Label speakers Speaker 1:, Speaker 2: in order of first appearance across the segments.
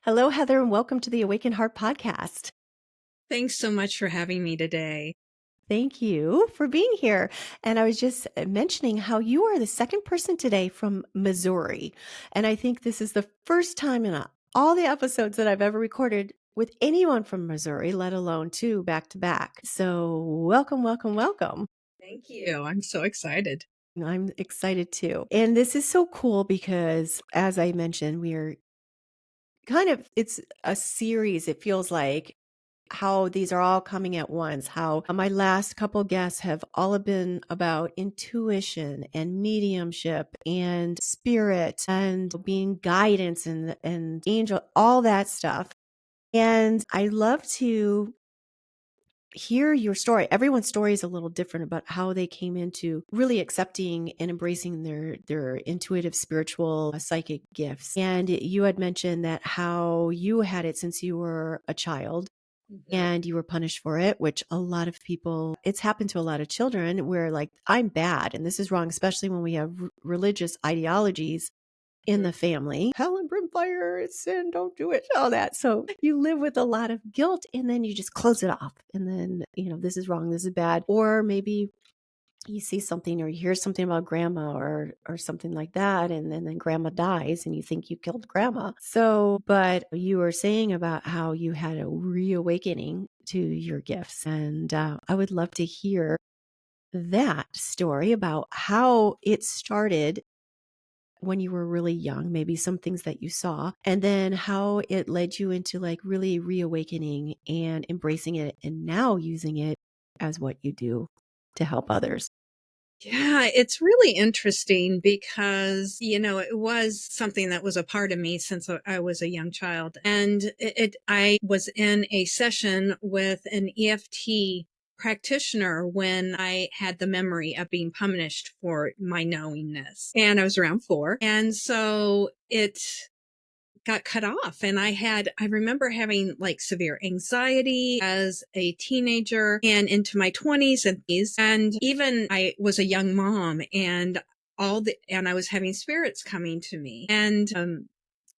Speaker 1: Hello, Heather, and welcome to the Awakened Heart podcast.
Speaker 2: Thanks so much for having me today.
Speaker 1: Thank you for being here. And I was just mentioning how you are the second person today from Missouri. And I think this is the first time in all the episodes that I've ever recorded with anyone from Missouri, let alone two back to back. So, welcome, welcome, welcome.
Speaker 2: Thank you. I'm so excited.
Speaker 1: I'm excited too. And this is so cool because, as I mentioned, we are it's a series, it feels like, how these are all coming at once, how my last couple guests have all been about intuition and mediumship and spirit and being guidance and angel, all that stuff. And I love to hear your story. Everyone's story is a little different about how they came into really accepting and embracing their intuitive, spiritual, psychic gifts. And you had mentioned that how you had it since you were a child
Speaker 2: Mhm.
Speaker 1: and you were punished for it, which a lot of people, it's happened to a lot of children where like, I'm bad and this is wrong, especially when we have religious ideologies in the family. Hell and brimfire, it's sin, don't do it, all that. So you live with a lot of guilt and then you just close it off. And then, this is wrong, this is bad. Or maybe you see something or you hear something about grandma or something like that, and then grandma dies and you think you killed grandma. So, but you were saying about how you had a reawakening to your gifts, and I would love to hear that story about how it started when you were really young, maybe some things that you saw, and then how it led you into like really reawakening and embracing it and now using it as what you do to help others.
Speaker 2: Yeah, it's really interesting because, it was something that was a part of me since I was a young child. And I was in a session with an EFT practitioner when I had the memory of being punished for my knowingness. And I was around 4. And so it got cut off. And I remember having like severe anxiety as a teenager and into my 20s and these. And even I was a young mom and and I was having spirits coming to me. And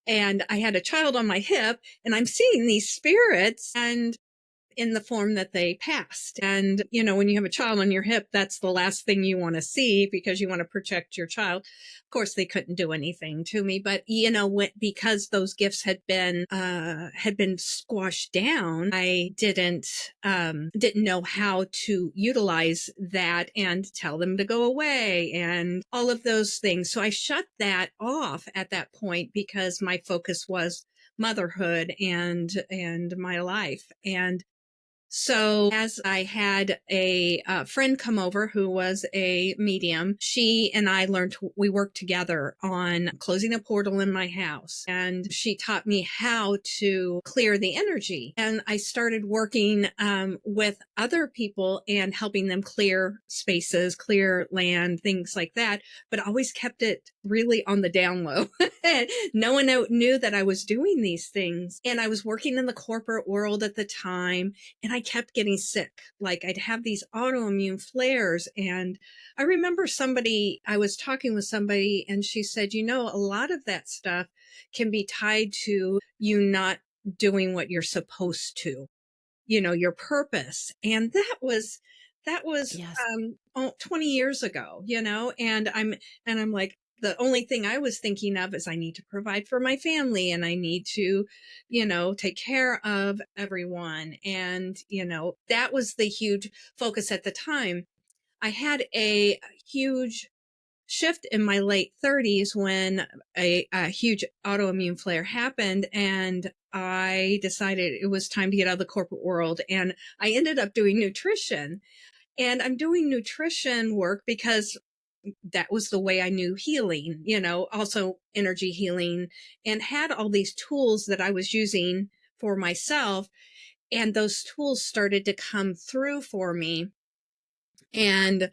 Speaker 2: I had a child on my hip and I'm seeing these spirits and in the form that they passed. And, when you have a child on your hip, that's the last thing you want to see because you want to protect your child. Of course, they couldn't do anything to me, but because those gifts had been squashed down, I didn't know how to utilize that and tell them to go away and all of those things. So I shut that off at that point because my focus was motherhood and my life. And so as I had a friend come over who was a medium, she and I we worked together on closing a portal in my house. And she taught me how to clear the energy. And I started working with other people and helping them clear spaces, clear land, things like that, but always kept it really on the down low. No one knew that I was doing these things. And I was working in the corporate world at the time and I kept getting sick. Like I'd have these autoimmune flares. And I remember I was talking with somebody and she said, a lot of that stuff can be tied to you not doing what you're supposed to, your purpose. And that was
Speaker 1: Yes.
Speaker 2: 20 years ago, and I'm like, the only thing I was thinking of is I need to provide for my family and I need to, take care of everyone. And, that was the huge focus at the time. I had a huge shift in my late 30s when a huge autoimmune flare happened and I decided it was time to get out of the corporate world. And I ended up doing nutrition. And I'm doing nutrition work because that was the way I knew healing, also energy healing, and had all these tools that I was using for myself. And those tools started to come through for me. And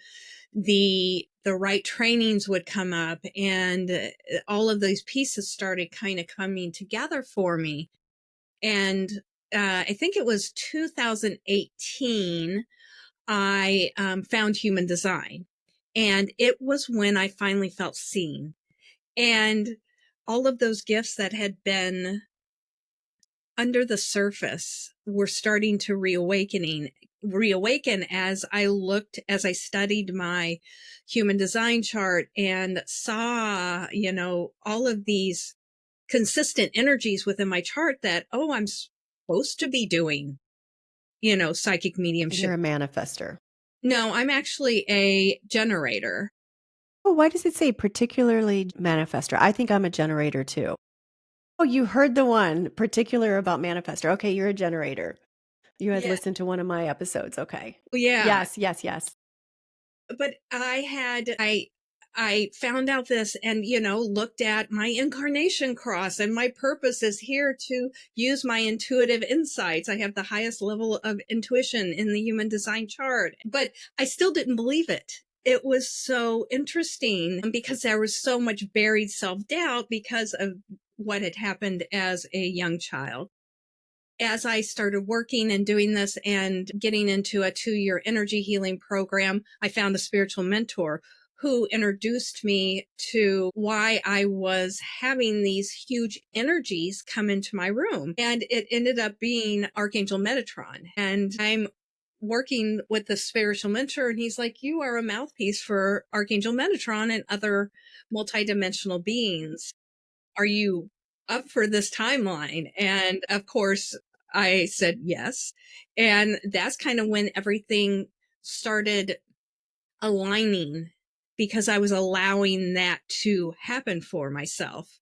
Speaker 2: the right trainings would come up and all of these pieces started kind of coming together for me. And I think it was 2018 I found human design. And it was when I finally felt seen. And all of those gifts that had been under the surface were starting to reawaken as I studied my human design chart and saw, all of these consistent energies within my chart that, oh, I'm supposed to be doing, psychic
Speaker 1: And you're
Speaker 2: mediumship.
Speaker 1: a manifester.
Speaker 2: No, I'm actually a generator.
Speaker 1: Oh, why does it say particularly manifester? I think I'm a generator too. Oh, you heard the one particular about manifester. Okay, you're a generator. You had
Speaker 2: Yeah.
Speaker 1: listened to one of my episodes. Okay.
Speaker 2: Yeah.
Speaker 1: Yes, yes, yes.
Speaker 2: But I found out this and, looked at my incarnation cross, and my purpose is here to use my intuitive insights. I have the highest level of intuition in the human design chart, but I still didn't believe it. It was so interesting because there was so much buried self-doubt because of what had happened as a young child. As I started working and doing this and getting into a 2-year energy healing program, I found a spiritual mentor who introduced me to why I was having these huge energies come into my room. And it ended up being Archangel Metatron. And I'm working with the spiritual mentor, and he's like, you are a mouthpiece for Archangel Metatron and other multidimensional beings. Are you up for this timeline? And of course, I said yes. And that's kind of when everything started aligning because I was allowing that to happen for myself.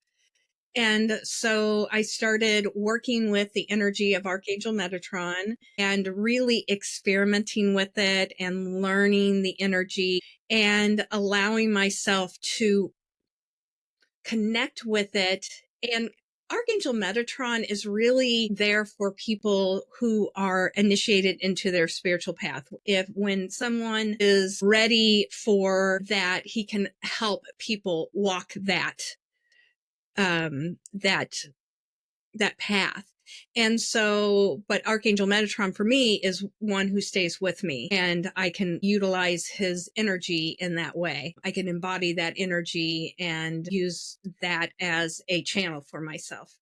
Speaker 2: And so I started working with the energy of Archangel Metatron and really experimenting with it and learning the energy and allowing myself to connect with it. And Archangel Metatron is really there for people who are initiated into their spiritual path. When someone is ready for that, he can help people walk that that path. And so, but Archangel Metatron for me is one who stays with me, and I can utilize his energy in that way. I can embody that energy and use that as a channel for myself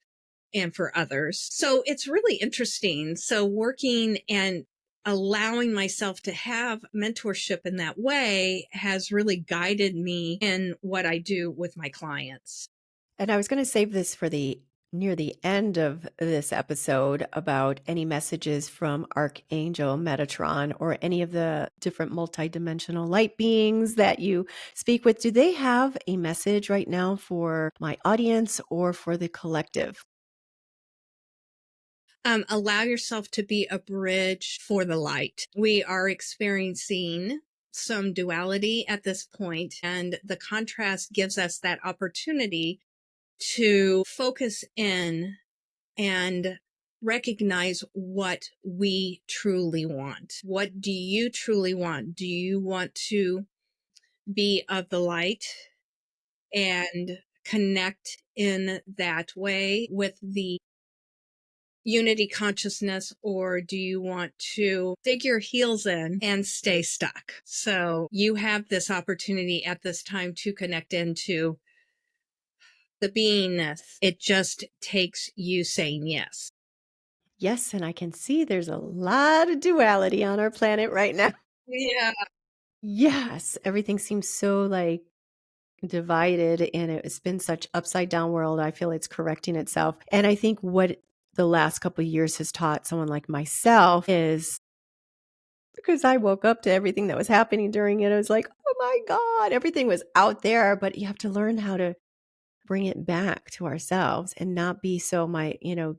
Speaker 2: and for others. So it's really interesting. So working and allowing myself to have mentorship in that way has really guided me in what I do with my clients.
Speaker 1: And I was going to save this for the near the end of this episode about any messages from Archangel Metatron or any of the different multidimensional light beings that you speak with. Do they have a message right now for my audience or for the collective?
Speaker 2: Allow yourself to be a bridge for the light. We are experiencing some duality at this point, and the contrast gives us that opportunity to focus in and recognize what we truly want. What do you truly want? Do you want to be of the light and connect in that way with the unity consciousness, or do you want to dig your heels in and stay stuck? So you have this opportunity at this time to connect into the beingness. It just takes you saying yes.
Speaker 1: Yes, and I can see there's a lot of duality on our planet right now.
Speaker 2: Yeah.
Speaker 1: Yes, everything seems so like divided and it's been such upside down world. I feel it's correcting itself. And I think what the last couple of years has taught someone like myself is because I woke up to everything that was happening during it. I was like, oh my God, everything was out there, but you have to learn how to bring it back to ourselves and not be so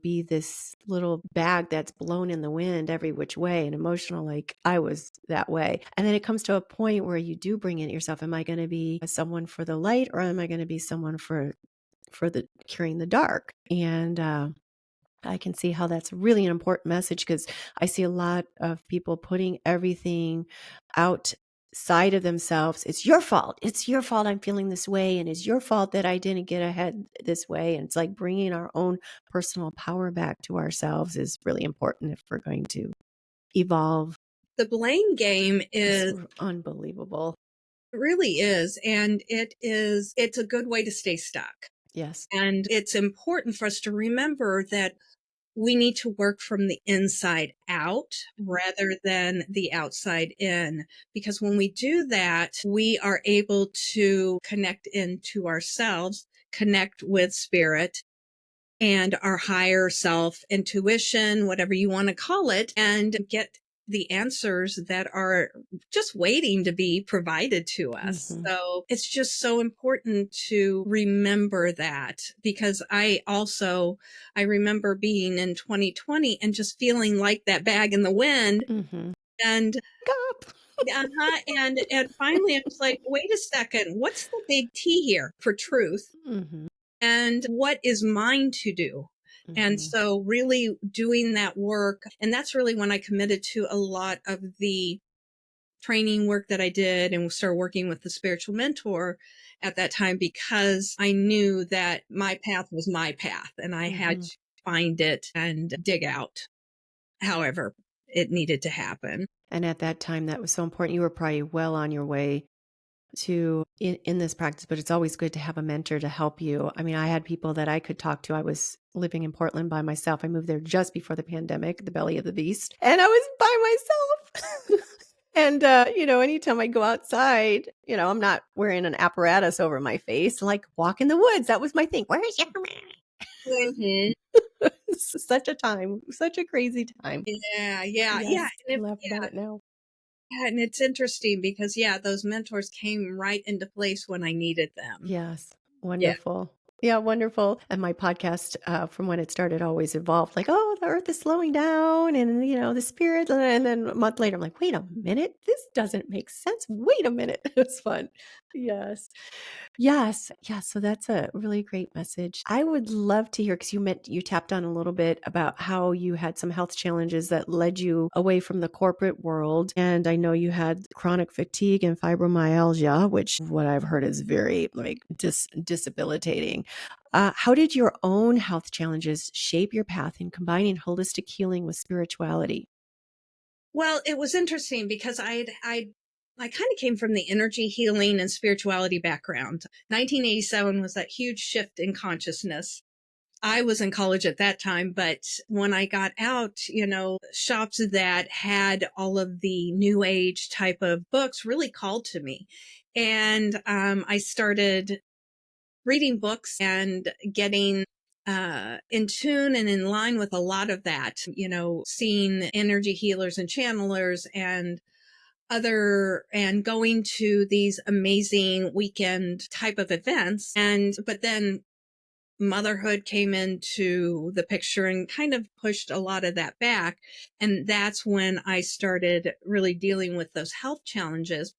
Speaker 1: be this little bag that's blown in the wind every which way and emotional like I was that way. And then it comes to a point where you do bring it yourself. Am I going to be someone for the light or am I going to be someone for the curing the dark? And I can see how that's really an important message because I see a lot of people putting everything outside of themselves. It's your fault. It's your fault I'm feeling this way. And it's your fault that I didn't get ahead this way. And it's like bringing our own personal power back to ourselves is really important if we're going to evolve.
Speaker 2: The blame game
Speaker 1: It's
Speaker 2: is
Speaker 1: unbelievable.
Speaker 2: really is, and it's a good way to stay stuck.
Speaker 1: Yes.
Speaker 2: And it's important for us to remember that we need to work from the inside out rather than the outside in. Because when we do that, we are able to connect into ourselves, connect with spirit and our higher self, intuition, whatever you want to call it, and get the answers that are just waiting to be provided to us.
Speaker 1: Mm-hmm.
Speaker 2: So it's just so important to remember that, because I remember being in 2020 and just feeling like that bag in the wind.
Speaker 1: Mm-hmm.
Speaker 2: And
Speaker 1: Up.
Speaker 2: and finally I was like, wait a second, what's the big T here for truth?
Speaker 1: Mm-hmm.
Speaker 2: And what is mine to do? And
Speaker 1: Mm-hmm.
Speaker 2: so really doing that work. And that's really when I committed to a lot of the training work that I did and started working with the spiritual mentor at that time, because I knew that my path was my path and I had
Speaker 1: Mm-hmm.
Speaker 2: to find it and dig out however it needed to happen.
Speaker 1: And at that time, that was so important. You were probably well on your way to in this practice, but it's always good to have a mentor to help you. I mean, I had people that I could talk to. I was living in Portland by myself. I moved there just before the pandemic, the belly of the beast, and I was by myself. And anytime I go outside, I'm not wearing an apparatus over my face, like walk in the woods. That was my thing. Where's your
Speaker 2: Mm-hmm.
Speaker 1: such a time, such a crazy time.
Speaker 2: Yeah.
Speaker 1: Yes, I laugh about it now.
Speaker 2: Yeah, and it's interesting because, yeah, those mentors came right into place when I needed them.
Speaker 1: Yes.
Speaker 2: Yeah.
Speaker 1: Wonderful. Yeah, wonderful. And my podcast, from when it started, always evolved like, oh, the earth is slowing down and, the spirit. And then a month later, I'm like, wait a minute. This doesn't make sense. Wait a minute. It's fun. Yes. Yes. Yeah. So that's a really great message. I would love to hear, because you tapped on a little bit about how you had some health challenges that led you away from the corporate world. And I know you had chronic fatigue and fibromyalgia, which what I've heard is very like disabilitating. How did your own health challenges shape your path in combining holistic healing with spirituality?
Speaker 2: Well, it was interesting because I kind of came from the energy healing and spirituality background. 1987 was that huge shift in consciousness. I was in college at that time, but when I got out, shops that had all of the new age type of books really called to me. And I started reading books and getting in tune and in line with a lot of that, seeing energy healers and channelers and going to these amazing weekend type of events. But then motherhood came into the picture and kind of pushed a lot of that back. And that's when I started really dealing with those health challenges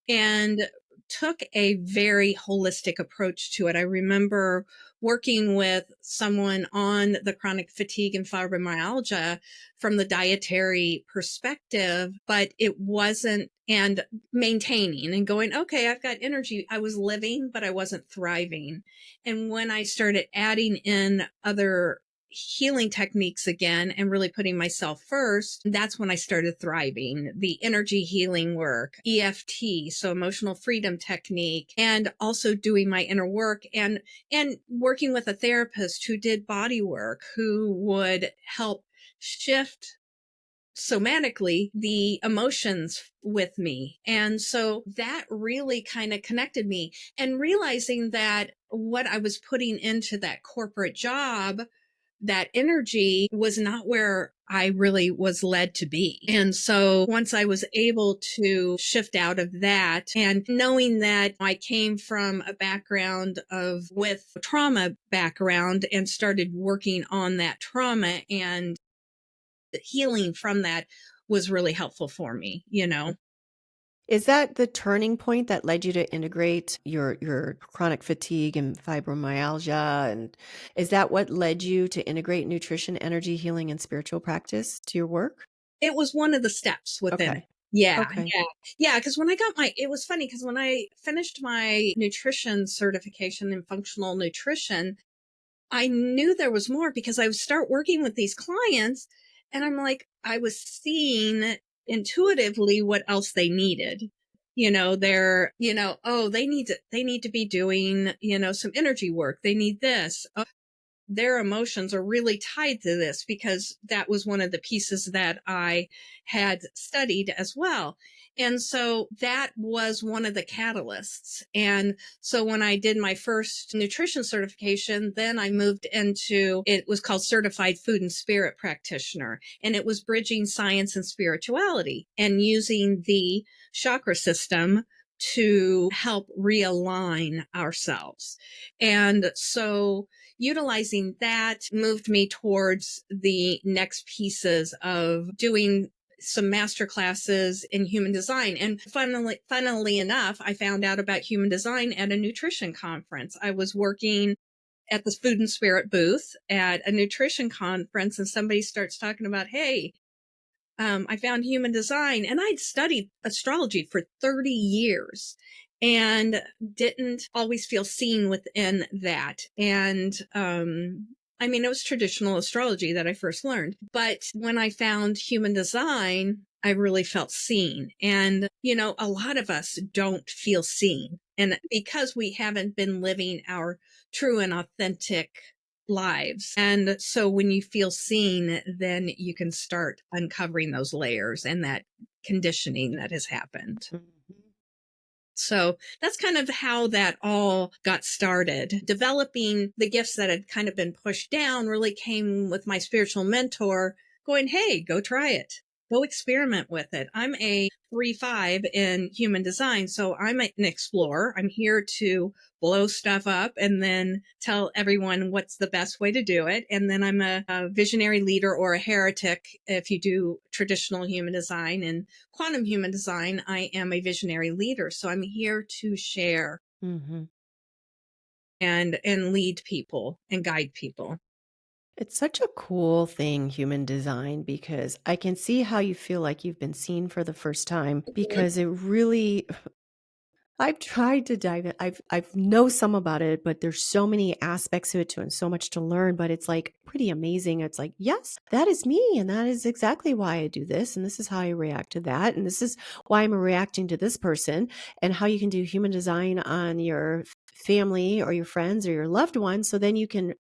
Speaker 2: and took a very holistic approach to it. I remember working with someone on the chronic fatigue and fibromyalgia from the dietary perspective, but it wasn't, and maintaining and going, okay, I've got energy. I was living, but I wasn't thriving. And when I started adding in other healing techniques again and really putting myself first, that's when I started thriving. The energy healing work, EFT, so emotional freedom technique, and also doing my inner work and working with a therapist who did body work, who would help shift somatically the emotions with me. And so that really kind of connected me, and realizing that what I was putting into that corporate job, that energy was not where I really was led to be. And so once I was able to shift out of that, and knowing that I came from a background with trauma background and started working on that trauma, and the healing from that was really helpful for me.
Speaker 1: Is that the turning point that led you to integrate your chronic fatigue and fibromyalgia? And is that what led you to integrate nutrition, energy healing, and spiritual practice to your work?
Speaker 2: It was one of the steps within it.
Speaker 1: Okay.
Speaker 2: Yeah,
Speaker 1: Okay.
Speaker 2: yeah. Yeah, because it was funny because when I finished my nutrition certification in functional nutrition, I knew there was more, because I would start working with these clients and I'm like, I was seeing intuitively what else they needed. Oh, they need to be doing, some energy work. They need this. their emotions are really tied to this, because that was one of the pieces that I had studied as well. And so that was one of the catalysts. And so when I did my first nutrition certification, then I moved into, it was called Certified Food and Spirit Practitioner. And it was bridging science and spirituality and using the chakra system to help realign ourselves. And so utilizing that moved me towards the next pieces of doing some master classes in human design. And funnily enough, I found out about human design at a nutrition conference. I was working at the food and spirit booth at a nutrition conference, and somebody starts talking about, hey, I found human design, and I'd studied astrology for 30 years and didn't always feel seen within that. And, I mean, it was traditional astrology that I first learned, but when I found human design, I really felt seen. And, you know, a lot of us don't feel seen. And because we haven't been living our true and authentic lives. And so when you feel seen, then you can start uncovering those layers and that conditioning that has happened.
Speaker 1: Mhm.
Speaker 2: So that's kind of how that all got started. Developing the gifts that had kind of been pushed down really came with my spiritual mentor going, hey, go try it. Go experiment with it. I'm a 3-5 in human design. So I'm an explorer. I'm here to blow stuff up and then tell everyone what's the best way to do it. And then I'm a visionary leader or a heretic if you do traditional human design. And quantum human design, I am a visionary leader. So I'm here to share
Speaker 1: Mhm.
Speaker 2: and lead people and guide people.
Speaker 1: It's such a cool thing, human design, because I can see how you feel like you've been seen for the first time because it really I've tried to dive in. I've know some about it, but there's so many aspects to it too and so much to learn, but it's like pretty amazing. It's like, yes, that is me and that is exactly why I do this and this is how I react to that and this is why I'm reacting to this person and how you can do human design on your family or your friends or your loved ones so then you can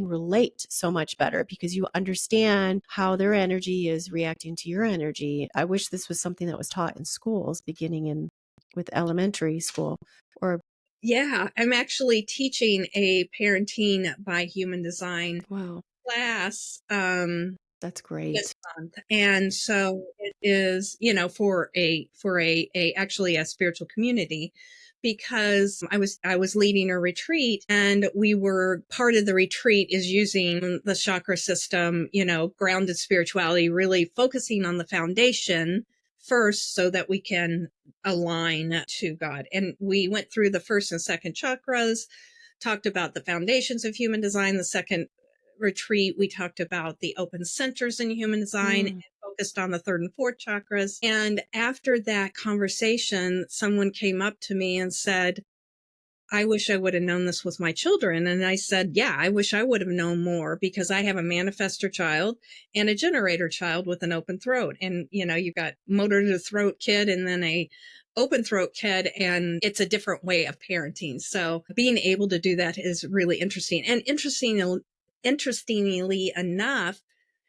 Speaker 1: relate so much better because you understand how their energy is reacting to your energy. I wish this was something that was taught in schools beginning in with elementary school or
Speaker 2: Yeah, I'm actually teaching a parenting by human design
Speaker 1: wow,
Speaker 2: class
Speaker 1: that's
Speaker 2: this
Speaker 1: great.
Speaker 2: month. And so it is, you know, for a actually a spiritual community, because I was leading a retreat, and we were part of the retreat is using the chakra system, you know, grounded spirituality, really focusing on the foundation first so that we can align to God. And we went through the first and second chakras, talked about the foundations of human design. The second retreat, we talked about the open centers in human design and
Speaker 1: Mm.
Speaker 2: focused on the third and fourth chakras. And after that conversation, someone came up to me and said, I wish I would have known this with my children. And I said, yeah, I wish I would have known more, because I have a manifestor child and a generator child with an open throat. And, you know, you've got motor to throat kid and then a open throat kid, and it's a different way of parenting. So being able to do that is really interesting. And interestingly enough,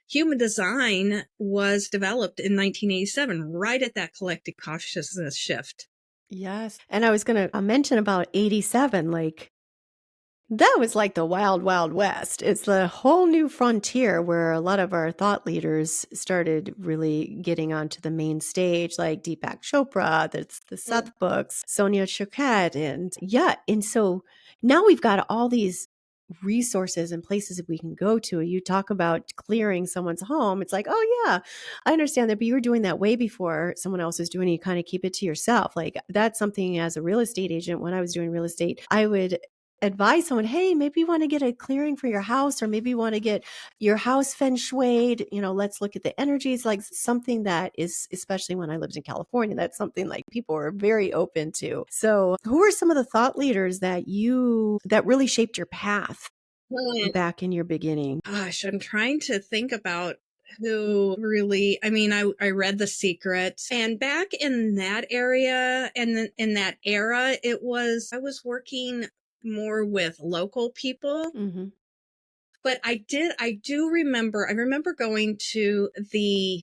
Speaker 2: human design was developed in 1987, right at that collective consciousness shift.
Speaker 1: Yes. And I was going to mention about 87 like that was like the wild, wild west. It's the whole new frontier where a lot of our thought leaders started really getting onto the main stage, like Deepak Chopra, that's the Seth books, Sonia Choquette. And yeah. And so now we've got all these resources and places that we can go to. You talk about clearing someone's home. It's like, oh, yeah, I understand that. But you were doing that way before someone else was doing it. You kind of keep it to yourself. Like that's something as a real estate agent, when I was doing real estate, I would advise someone, hey, maybe you want to get a clearing for your house, or maybe you want to get your house feng shuied, let's look at the energies, like something that is, especially when I lived in California, that's something like people are very open to. So who are some of the thought leaders that really shaped your path
Speaker 2: Well,
Speaker 1: back in your beginning?
Speaker 2: gosh, I'm trying to think about who really, I mean, I read The Secret, and back in that area and in that era, I was working more with local people.
Speaker 1: Mm-hmm.
Speaker 2: But I remember going to the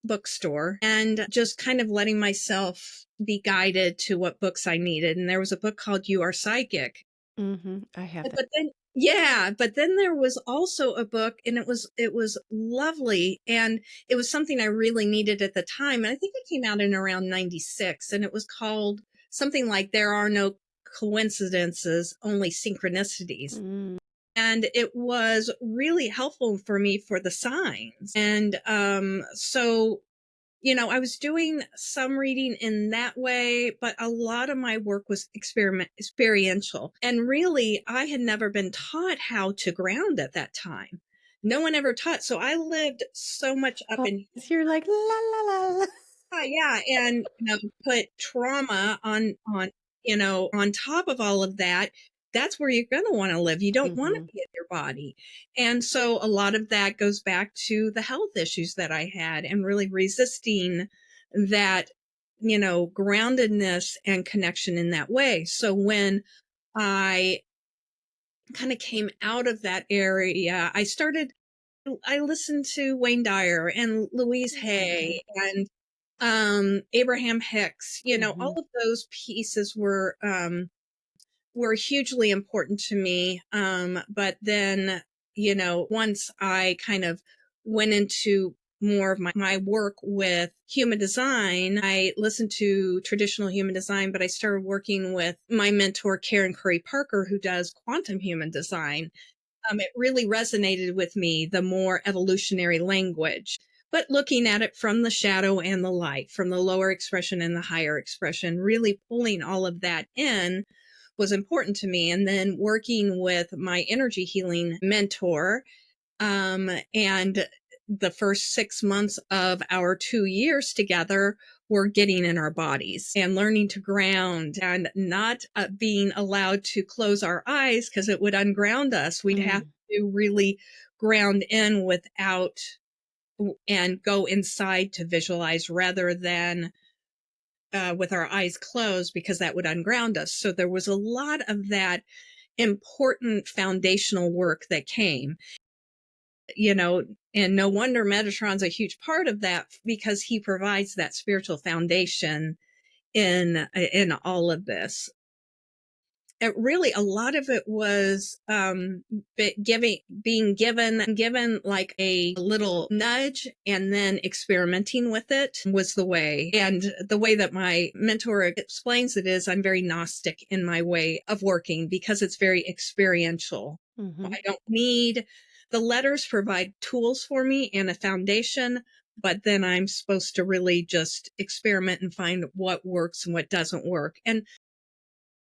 Speaker 2: bookstore and just kind of letting myself be guided to what books I needed. And there was a book called You Are Psychic.
Speaker 1: I have that.
Speaker 2: But then, yeah, but then there was also a book, and it was lovely, and it was something I really needed at the time. And I think it came out in around 96, and it was called something like There Are No Coincidences, Only Synchronicities.
Speaker 1: Mm.
Speaker 2: And it was really helpful for me for the signs. And so I was doing some reading in that way, but a lot of my work was experiential. And really, I had never been taught how to ground at that time. No one ever taught. So I lived so much up
Speaker 1: Oh,
Speaker 2: in
Speaker 1: so you're like la la la la.
Speaker 2: yeah, and put trauma on top of all of that. That's where you're going to want to live. You don't want to
Speaker 1: Mhm.
Speaker 2: be in your body. And so a lot of that goes back to the health issues that I had and really resisting that, groundedness and connection in that way. So when I kind of came out of that area, I listened to Wayne Dyer and Louise
Speaker 1: Okay.
Speaker 2: Hay and Abraham Hicks. All
Speaker 1: Mhm.
Speaker 2: of those pieces were hugely important to me. But then, once I kind of went into more of my work with human design, I listened to traditional human design, but I started working with my mentor, Karen Curry Parker, who does quantum human design. It really resonated with me, the more evolutionary language, but looking at it from the shadow and the light, from the lower expression and the higher expression, really pulling all of that in was important to me. And then working with my energy healing mentor, and the first 6 months of our 2 years together were getting in our bodies and learning to ground and not being allowed to close our eyes because it would unground us. We'd have
Speaker 1: Mm.
Speaker 2: to really ground in without and go inside to visualize rather than with our eyes closed because that would unground us. So there was a lot of that important foundational work that came, you know, and no wonder Metatron's a huge part of that because he provides that spiritual foundation in all of this. It really, a lot of it was being given like a little nudge and then experimenting with it was the way. And the way that my mentor explains it is I'm very Gnostic in my way of working because it's very experiential.
Speaker 1: Mhm.
Speaker 2: I don't need the letters provide tools for me and a foundation, but then I'm supposed to really just experiment and find what works and what doesn't work. And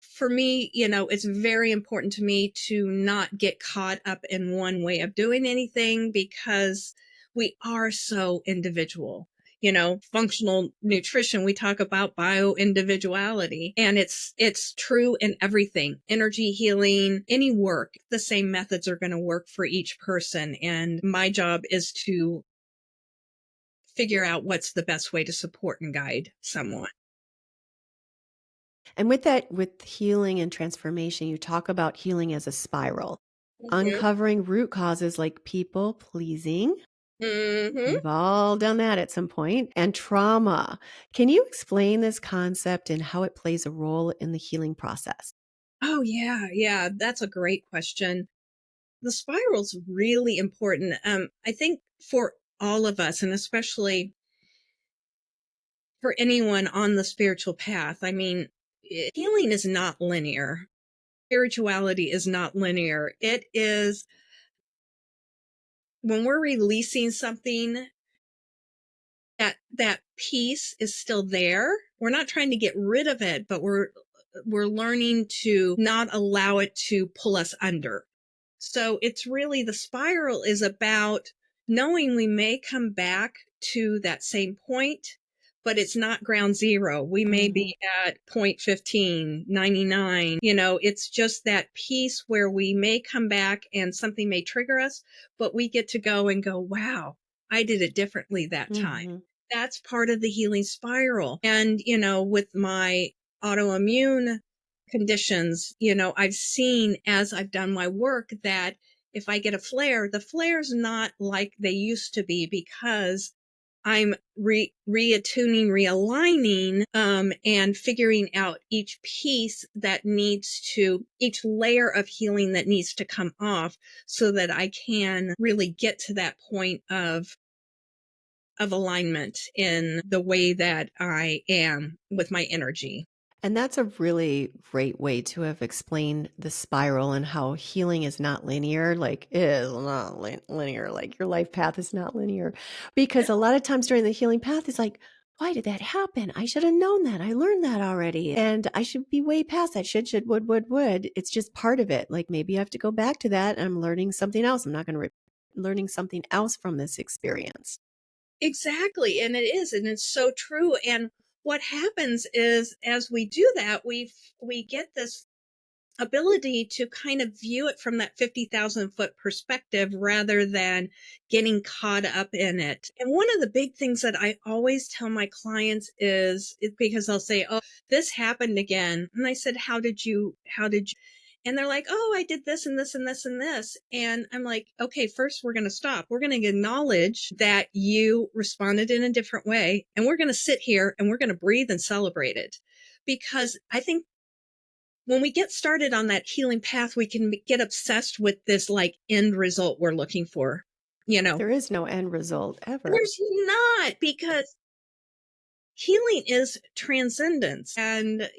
Speaker 2: for me, it's very important to me to not get caught up in one way of doing anything because we are so individual. Functional nutrition, we talk about bio individuality, and it's true in everything. Energy healing, any work, the same methods are going to work for each person. And my job is to figure out what's the best way to support and guide someone.
Speaker 1: And with that, with healing and transformation, you talk about healing as a spiral,
Speaker 2: Mm-hmm.
Speaker 1: uncovering root causes like people pleasing.
Speaker 2: Mm-hmm.
Speaker 1: We've all done that at some point, and trauma. Can you explain this concept and how it plays a role in the healing process?
Speaker 2: Oh, yeah. Yeah. That's a great question. The spiral's really important. I think for all of us, and especially for anyone on the spiritual path, I mean, healing is not linear. Spirituality is not linear. It is when we're releasing something, that piece is still there. We're not trying to get rid of it, but we're learning to not allow it to pull us under. So it's really, the spiral is about knowing we may come back to that same point, but it's not ground zero. We may
Speaker 1: Mhm.
Speaker 2: be at point 15, 99. It's just that piece where we may come back and something may trigger us, but we get to go and go, wow, I did it differently that time.
Speaker 1: Mhm.
Speaker 2: That's part of the healing spiral. And, with my autoimmune conditions, I've seen as I've done my work that if I get a flare, the flare's not like they used to be because I'm reattuning, realigning, and figuring out each piece that needs to, each layer of healing that needs to come off so that I can really get to that point of alignment in the way that I am with my energy.
Speaker 1: And that's a really great way to have explained the spiral and how healing is not linear. Like, it is not linear. Like, your life path is not linear. Because a lot of times during the healing path, it's like, why did that happen? I should have known that. I learned that already. And I should be way past that. Should, would. It's just part of it. Like, maybe I have to go back to that. And I'm learning something else. I'm not going to learning something else from this experience.
Speaker 2: Exactly. And it is. And it's so true. And what happens is as we do that, we get this ability to kind of view it from that 50,000 foot perspective rather than getting caught up in it. And one of the big things that I always tell my clients is because they'll say, oh, this happened again. And I said, how did you? And they're like, oh, I did this and this and this and this. And I'm like, okay, first we're going to stop. We're going to acknowledge that you responded in a different way. And we're going to sit here and we're going to breathe and celebrate it. Because I think when we get started on that healing path, we can get obsessed with this like end result we're looking for.
Speaker 1: There is no end result ever.
Speaker 2: There's not, because healing is transcendence, and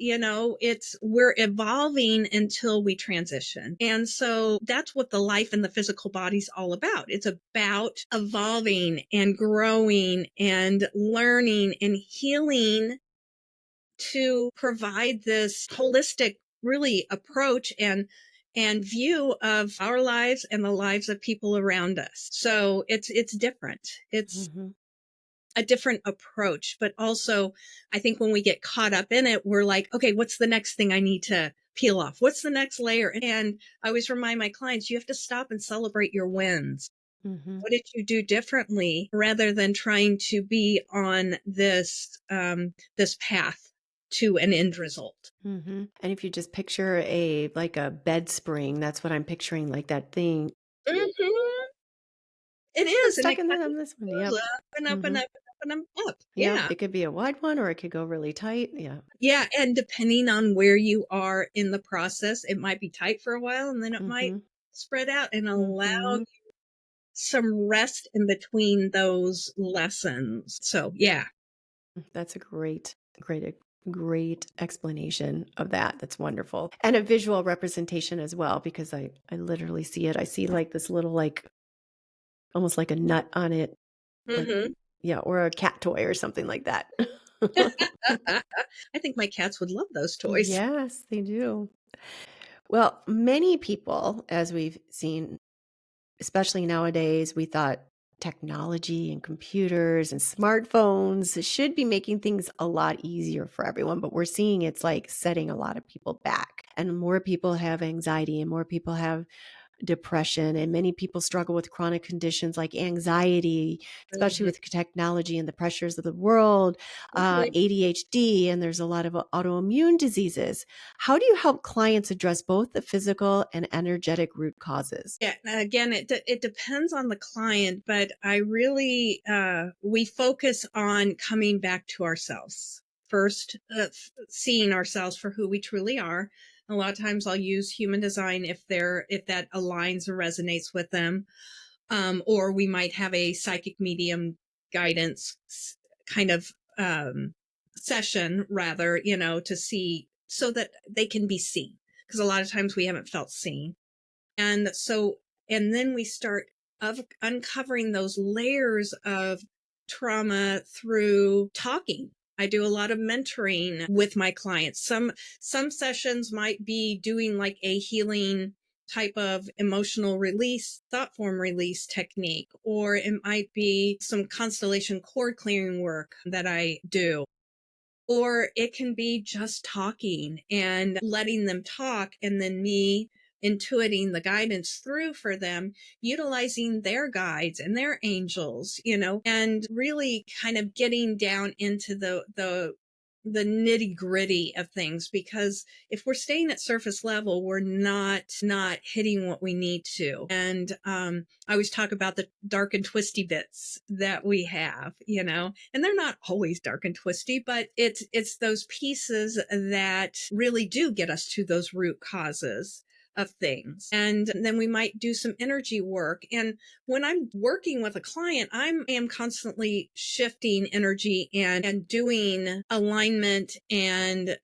Speaker 2: we're evolving until we transition. And so that's what the life in the physical body's all about. It's about evolving and growing and learning and healing to provide this holistic really approach and view of our lives and the lives of people around us. So it's different. It's a different approach, but also I think when we get caught up in it, we're like, okay, what's the next thing I need to peel off? What's the next layer? And I always remind my clients, you have to stop and celebrate your wins. What did you do differently rather than trying to be on this path to an end result?
Speaker 1: And if you just picture like a bed spring, that's what I'm picturing, like that thing.
Speaker 2: Mm-hmm. It
Speaker 1: I'm
Speaker 2: is, and
Speaker 1: stuck
Speaker 2: it
Speaker 1: in
Speaker 2: kind of
Speaker 1: this one. Yep.
Speaker 2: goes up and up and
Speaker 1: hmm
Speaker 2: up and up and up.
Speaker 1: Yep.
Speaker 2: Yeah.
Speaker 1: It could be a wide one or it could go really tight. Yeah.
Speaker 2: Yeah, and depending on where you are in the process, it might be tight for a while and then it might
Speaker 1: hmm
Speaker 2: spread out and allow
Speaker 1: hmm
Speaker 2: some rest in between those lessons. So, yeah.
Speaker 1: That's a great explanation of that. That's wonderful. And a visual representation as well, because I literally see it. I see like this little, like almost like a nut on it, like,
Speaker 2: Hmm.
Speaker 1: yeah, or a cat toy or something like that.
Speaker 2: I think my cats would love those toys.
Speaker 1: Yes, they do. Well, many people, as we've seen, especially nowadays, we thought technology and computers and smartphones should be making things a lot easier for everyone, but we're seeing it's like setting a lot of people back. And more people have anxiety and more people have depression, and many people struggle with chronic conditions like anxiety, especially
Speaker 2: Mhm.
Speaker 1: with technology and the pressures of the world,
Speaker 2: Mhm.
Speaker 1: ADHD, and there's a lot of autoimmune diseases. How do you help clients address both the physical and energetic root causes?
Speaker 2: Yeah, again, it depends on the client, but I really we focus on coming back to ourselves first, seeing ourselves for who we truly are. A lot of times, I'll use human design if that aligns or resonates with them, or we might have a psychic medium guidance kind of session, rather, to see so that they can be seen, because a lot of times we haven't felt seen. And so, and then we start of uncovering those layers of trauma through talking. I do a lot of mentoring with my clients. Some sessions might be doing like a healing type of emotional release, thought form release technique, or it might be some constellation cord clearing work that I do. Or it can be just talking and letting them talk, and then me intuiting the guidance through for them, utilizing their guides and their angels, and really kind of getting down into the the nitty gritty of things, because if we're staying at surface level, we're not hitting what we need to. And I always talk about the dark and twisty bits that we have, and they're not always dark and twisty, but it's those pieces that really do get us to those root causes of things. And then we might do some energy work. And when I'm working with a client, I am constantly shifting energy and doing alignment and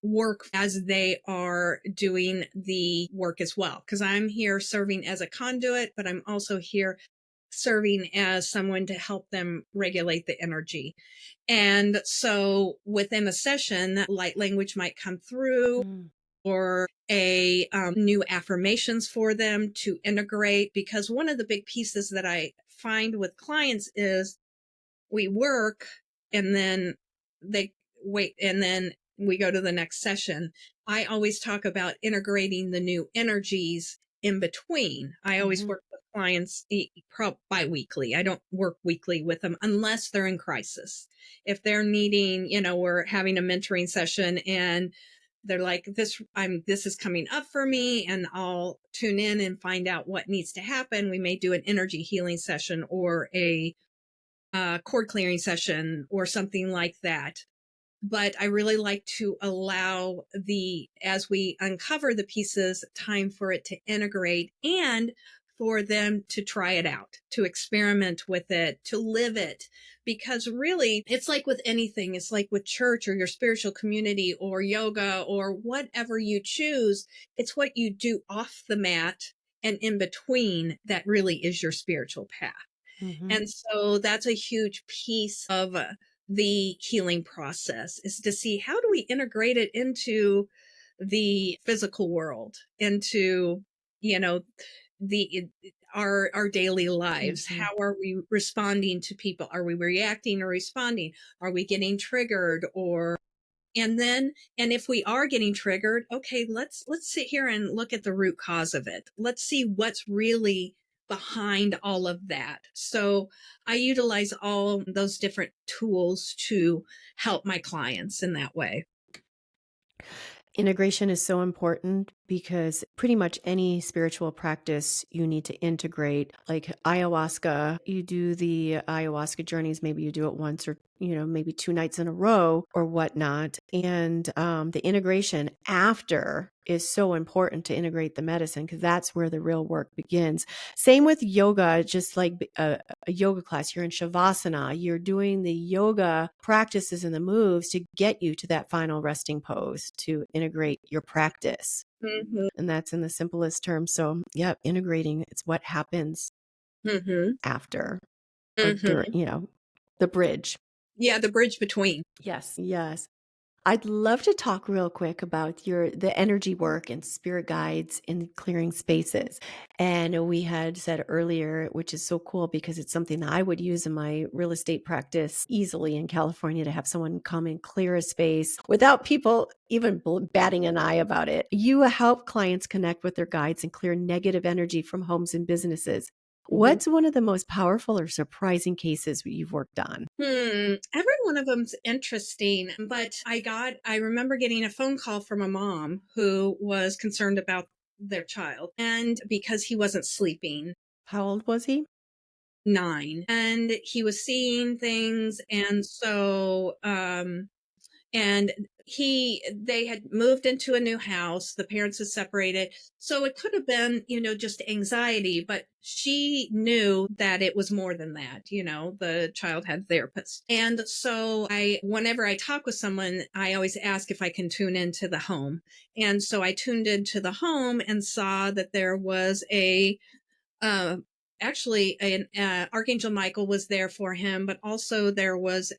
Speaker 2: work as they are doing the work as well. Because I'm here serving as a conduit, but I'm also here serving as someone to help them regulate the energy. And so within a session, light language might come through, or a new affirmations for them to integrate. Because one of the big pieces that I find with clients is we work and then they wait and then we go to the next session. I always talk about integrating the new energies in between. I always work with clients bi-weekly. I don't work weekly with them unless they're in crisis. If they're needing, we're having a mentoring session and they're like, this is coming up for me, and I'll tune in and find out what needs to happen. We may do an energy healing session or a cord clearing session or something like that. But I really like to allow as we uncover the pieces, time for it to integrate and for them to try it out, to experiment with it, to live it. Because really, it's like with anything. It's like with church or your spiritual community or yoga or whatever you choose. It's what you do off the mat and in between that really is your spiritual path. And so that's a huge piece of the healing process, is to see how do we integrate it into the physical world, into, the our daily lives. How are we responding to people? Are we reacting or responding? Are we getting triggered? And if we are getting triggered, okay, let's sit here and look at the root cause of it. Let's see what's really behind all of that. So I utilize all those different tools to help my clients in that way.
Speaker 1: Integration is so important because pretty much any spiritual practice you need to integrate. Like ayahuasca, you do the ayahuasca journeys, maybe you do it once or maybe 2 nights in a row or whatnot. And the integration after is so important to integrate the medicine, because that's where the real work begins. Same with yoga, just like a yoga class. You're in Shavasana, you're doing the yoga practices and the moves to get you to that final resting pose to integrate your practice. And that's in the simplest terms. So, yeah, integrating, it's what happens after or during, the bridge.
Speaker 2: Yeah, the bridge between.
Speaker 1: Yes. Yes. I'd love to talk real quick about the energy work and spirit guides in clearing spaces. And we had said earlier, which is so cool because it's something that I would use in my real estate practice easily in California, to have someone come and clear a space without people even batting an eye about it. You help clients connect with their guides and clear negative energy from homes and businesses. What's one of the most powerful or surprising cases you've worked on?
Speaker 2: Every one of them's interesting, but I remember getting a phone call from a mom who was concerned about their child, and because he wasn't sleeping.
Speaker 1: How old was he?
Speaker 2: 9, and he was seeing things. And so, and they had moved into a new house. The parents had separated. So it could have been, just anxiety, but she knew that it was more than that. The child had therapist. And so whenever I talk with someone, I always ask if I can tune into the home. And so I tuned into the home and saw that there was actually an Archangel Michael was there for him, but also there was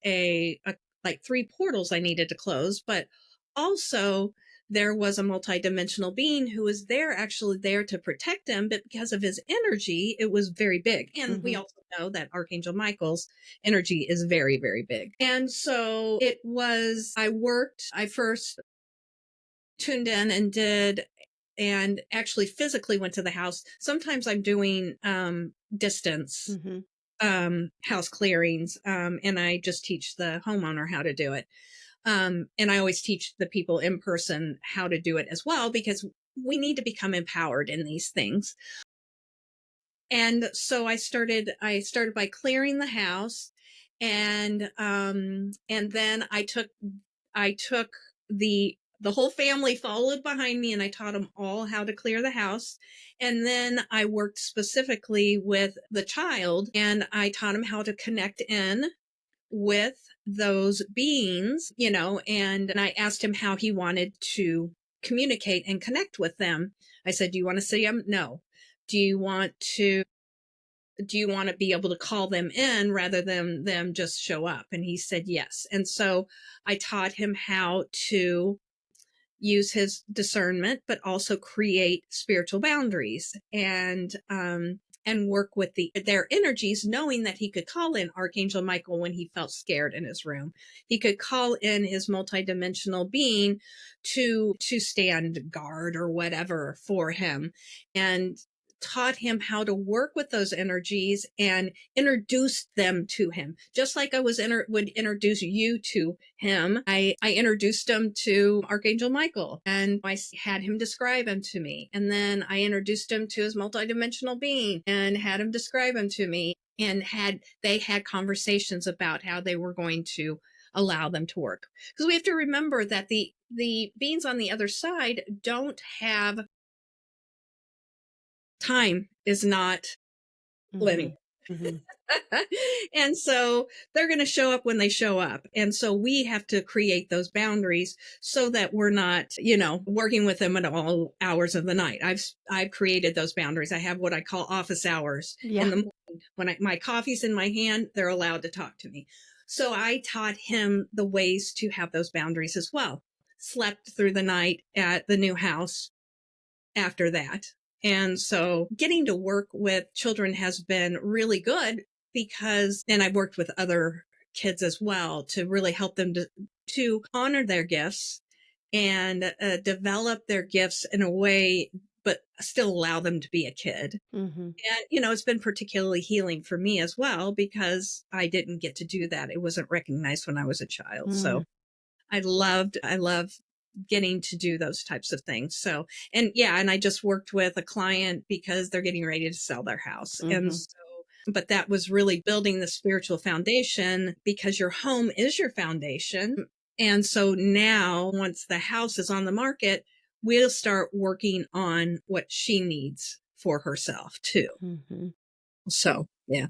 Speaker 2: like 3 portals I needed to close, but also there was a multidimensional being who was actually there to protect him, but because of his energy, it was very big. And we also know that Archangel Michael's energy is very, very big. And so I first tuned in and actually physically went to the house. Sometimes I'm doing distance house clearings, and I just teach the homeowner how to do it. And I always teach the people in person how to do it as well, because we need to become empowered in these things. And so I started by clearing the house, and then I took the whole family followed behind me, and I taught them all how to clear the house. And then I worked specifically with the child, and I taught him how to connect in with those beings, and I asked him how he wanted to communicate and connect with them. I said, "Do you want to see them? No. Do you want to be able to call them in rather than them just show up?" And he said yes. And so I taught him how to use his discernment, but also create spiritual boundaries, and work with their energies, knowing that he could call in Archangel Michael when he felt scared in his room. He could call in his multidimensional being to stand guard or whatever for him, and taught him how to work with those energies and introduced them to him, just like I would introduce you to him. I introduced him to Archangel Michael, and I had him describe him to me, and then I introduced him to his multidimensional being and had him describe him to me, and they had conversations about how they were going to allow them to work, because we have to remember that the beings on the other side don't have time, is not
Speaker 1: Mm-hmm.
Speaker 2: linear.
Speaker 1: Mm-hmm.
Speaker 2: And so they're going to show up when they show up. And so we have to create those boundaries so that we're not, working with them at all hours of the night. I've created those boundaries. I have what I call office hours in
Speaker 1: Yeah.
Speaker 2: the morning. When my coffee's in my hand, they're allowed to talk to me. So I taught him the ways to have those boundaries as well. Slept through the night at the new house after that. And so getting to work with children has been really good, and I've worked with other kids as well to really help them to honor their gifts and develop their gifts in a way, but still allow them to be a kid.
Speaker 1: Mm-hmm.
Speaker 2: And, it's been particularly healing for me as well, because I didn't get to do that. It wasn't recognized when I was a child. So I love getting to do those types of things. So, and I just worked with a client because they're getting ready to sell their house.
Speaker 1: Mm-hmm.
Speaker 2: And so, but that was really building the spiritual foundation, because your home is your foundation. And so now, once the house is on the market, we'll start working on what she needs for herself too.
Speaker 1: Mm-hmm.
Speaker 2: So, yeah.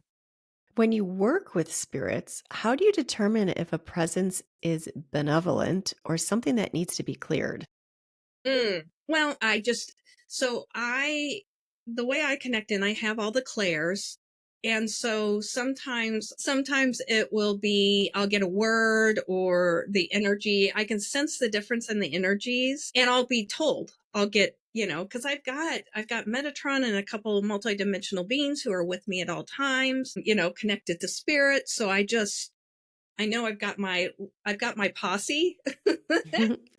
Speaker 1: When you work with spirits, how do you determine if a presence is benevolent or something that needs to be cleared?
Speaker 2: Well, the way I connect in, I have all the clairs. And so sometimes it will be, I'll get a word or the energy. I can sense the difference in the energies, and I'll be told. I'll get, cause I've got Metatron and a couple of multidimensional beings who are with me at all times, connected to spirit. So I know I've got my posse.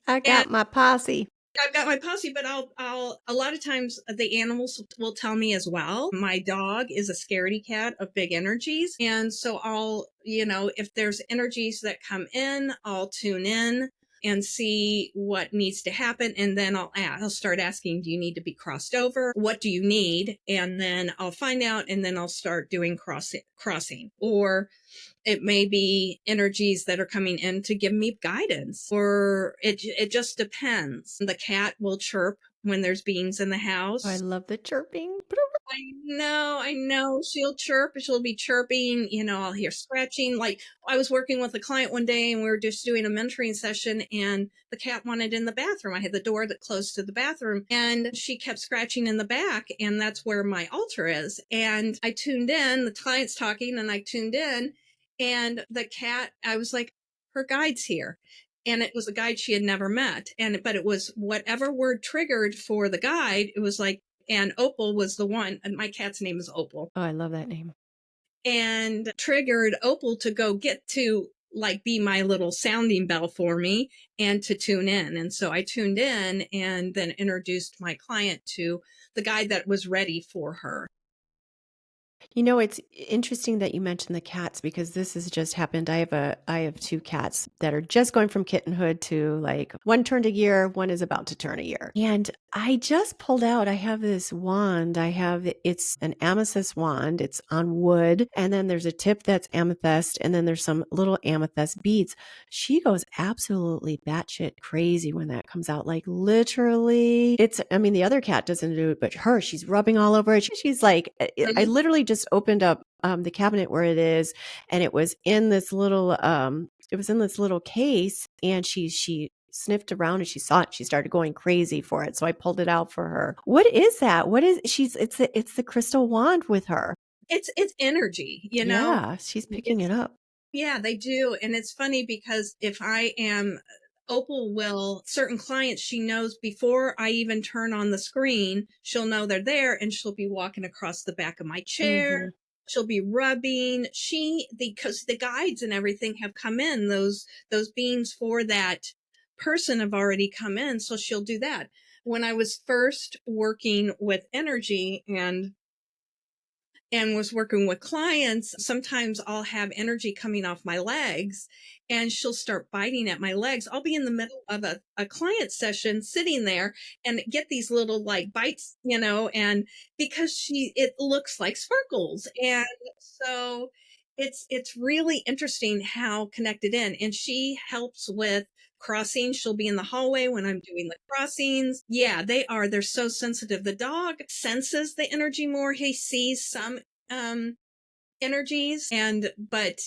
Speaker 1: I
Speaker 2: And
Speaker 1: got my posse.
Speaker 2: I've got my posse, but a lot of times the animals will tell me as well. My dog is a scaredy cat of big energies. And so if there's energies that come in, I'll tune in and see what needs to happen. And then I'll start asking, do you need to be crossed over? What do you need? And then I'll find out, and then I'll start doing crossing. Or it may be energies that are coming in to give me guidance, or it just depends. The cat will chirp when there's beings in the
Speaker 1: Oh, I
Speaker 2: house.
Speaker 1: love the chirping.
Speaker 2: I know. She'll chirp. She'll be chirping. I'll hear scratching. Like, I was working with a client one day, and we were just doing a mentoring session, and the cat wanted in the bathroom. I had the door that closed to the bathroom, and she kept scratching in the back, and that's where my altar is. And I tuned in. The client's talking, and I tuned in, and the cat, I was like, her guide's here. And it was a guide she had never met. But it was whatever word triggered for the guide. It was like, and Opal was the one, and my cat's name is Opal,
Speaker 1: Oh, I love that name.
Speaker 2: and triggered Opal to go get to, like, be my little sounding bell for me and to tune in. And so I tuned in and then introduced my client to the guide that was ready for her.
Speaker 1: You know, it's interesting that you mentioned the cats because this has just happened. I have 2 cats that are just going from kittenhood to, like, one turned a year, one is about to turn a year. And I just pulled out I have this wand. It's an amethyst wand. It's on wood, and then there's a tip that's amethyst, and then there's some little amethyst beads. She goes absolutely batshit crazy when that comes out. Like, literally, I mean, the other cat doesn't do it, but she's rubbing all over it. She's like, I
Speaker 2: Mhm.
Speaker 1: literally just opened up the cabinet where it is, and it was in this little case, and she sniffed around and she saw it. She started going crazy for it. So I pulled it out for her. What is that? What is it's the crystal wand with her.
Speaker 2: It's energy, you know?
Speaker 1: Yeah, she's picking it
Speaker 2: It's
Speaker 1: up.
Speaker 2: Yeah, they do, and it's funny because if I am Opal will certain clients, she knows before I even turn on the screen, she'll know they're there, and she'll be walking across the back of my chair.
Speaker 1: Mhm.
Speaker 2: She'll be rubbing. Because the guides and everything have come in, those beings for that person have already come in, so she'll do that. When I was first working with energy and was working with clients, sometimes I'll have energy coming off my legs and she'll start biting at my legs. I'll be in the middle of a client session sitting there and get these little like bites, and because it looks like sparkles. And so it's really interesting how connected in, and she helps with crossing. She'll be in the hallway when I'm doing the crossings. Yeah, they're so sensitive. The dog senses the energy more. He sees some um energies, but